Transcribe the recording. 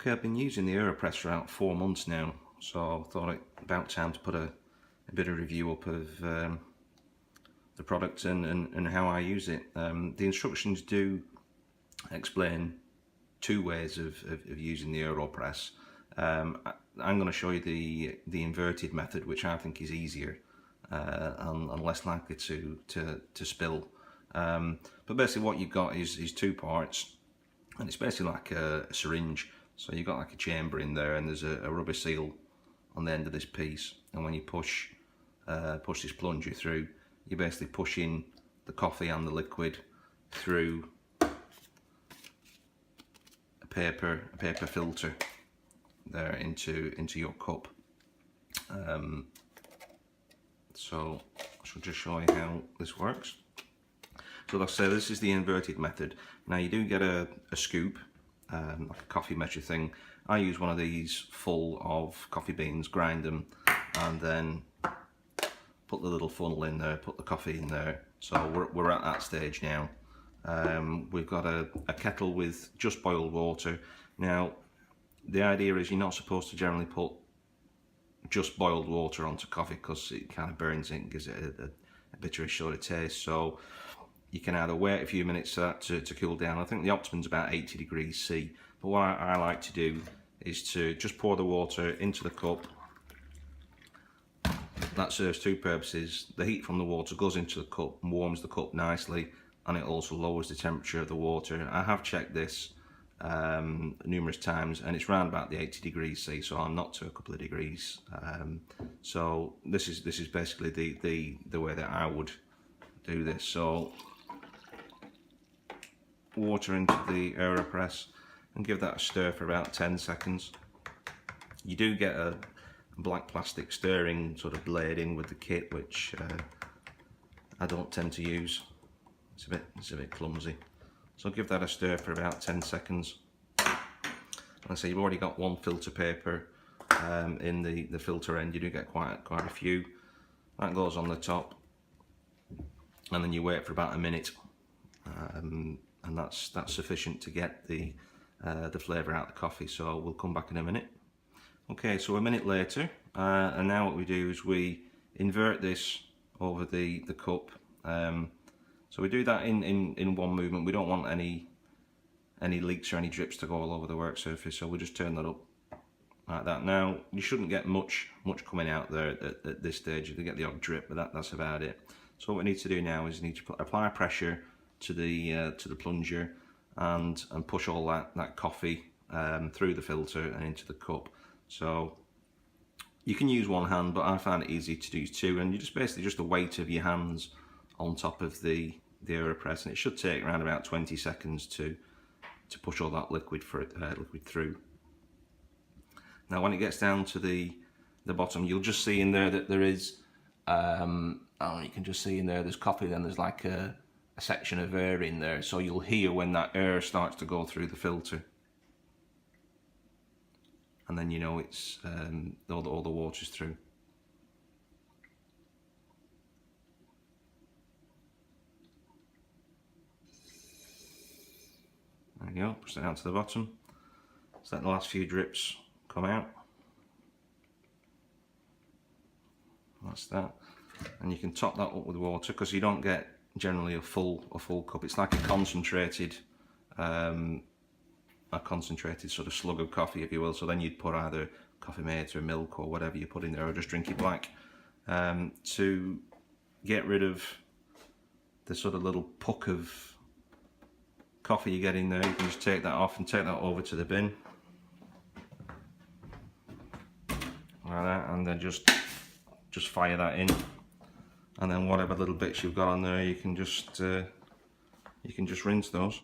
Okay, I've been using the AeroPress for about 4 months now, so I thought it about time to put a bit of review up of the product and how I use it. The instructions do explain 2 ways of using the AeroPress. I'm going to show you the inverted method, which I think is easier and less likely to spill. But basically what you've got is 2 parts, and it's basically like a syringe. So you've got like a chamber in there, and there's a rubber seal on the end of this piece, and when you push this plunger through, you basically push in the coffee and the liquid through a paper filter there into your cup. So I shall just show you how this works. So like I say, this is the inverted method. Now you do get a scoop, like a coffee measure thing. I use one of these full of coffee beans, grind them, and then put the little funnel in there, put the coffee in there. So we're at that stage now. We've got a kettle with just boiled water. Now the idea is you're not supposed to generally put just boiled water onto coffee, because it kind of burns it and gives it a bitterish sort of taste. So you can either wait a few minutes for that to cool down. I think the optimum is about 80 degrees C. But what I like to do is to just pour the water into the cup. That serves 2 purposes. The heat from the water goes into the cup and warms the cup nicely, and it also lowers the temperature of the water. I have checked this numerous times, and it's around about the 80 degrees C, so I'm not to a couple of degrees. So this is basically the way that I would do this. So water into the AeroPress and give that a stir for about 10 seconds. You do get a black plastic stirring sort of blade in with the kit, which I don't tend to use. It's a bit clumsy. So give that a stir for about 10 seconds. And so you've already got 1 filter paper in the filter end. You do get quite a few. That goes on the top, and then you wait for about a minute, and that's sufficient to get the flavour out of the coffee. So we'll come back in a minute. Okay, so a minute later, and now what we do is we invert this over the cup. So we do that in one movement. We don't want any leaks or any drips to go all over the work surface, so we'll just turn that up like that. Now you shouldn't get much coming out there at this stage. You can get the odd drip, but that's about it. So what we need to do now is we need to apply pressure to the plunger and push all that coffee through the filter and into the cup. So you can use one hand, but I find it easy to do 2, and you just basically just the weight of your hands on top of the AeroPress, and it should take around about 20 seconds to push all that liquid through. Now when it gets down to the bottom, you'll just see in there that there is you can just see in there there's coffee, then there's like a section of air in there, so you'll hear when that air starts to go through the filter, and then you know it's all the water's through. There you go, push that down to the bottom. So let the last few drips come out. That's that. And you can top that up with water, because you don't get generally a full cup. It's like a concentrated sort of slug of coffee, if you will. So then you'd put either coffee mate or milk or whatever you put in there, or just drink it black. To get rid of the sort of little puck of coffee you get in there, you can just take that off and take that over to the bin like that, and then just fire that in, and then whatever little bits you've got on there, you can just rinse those.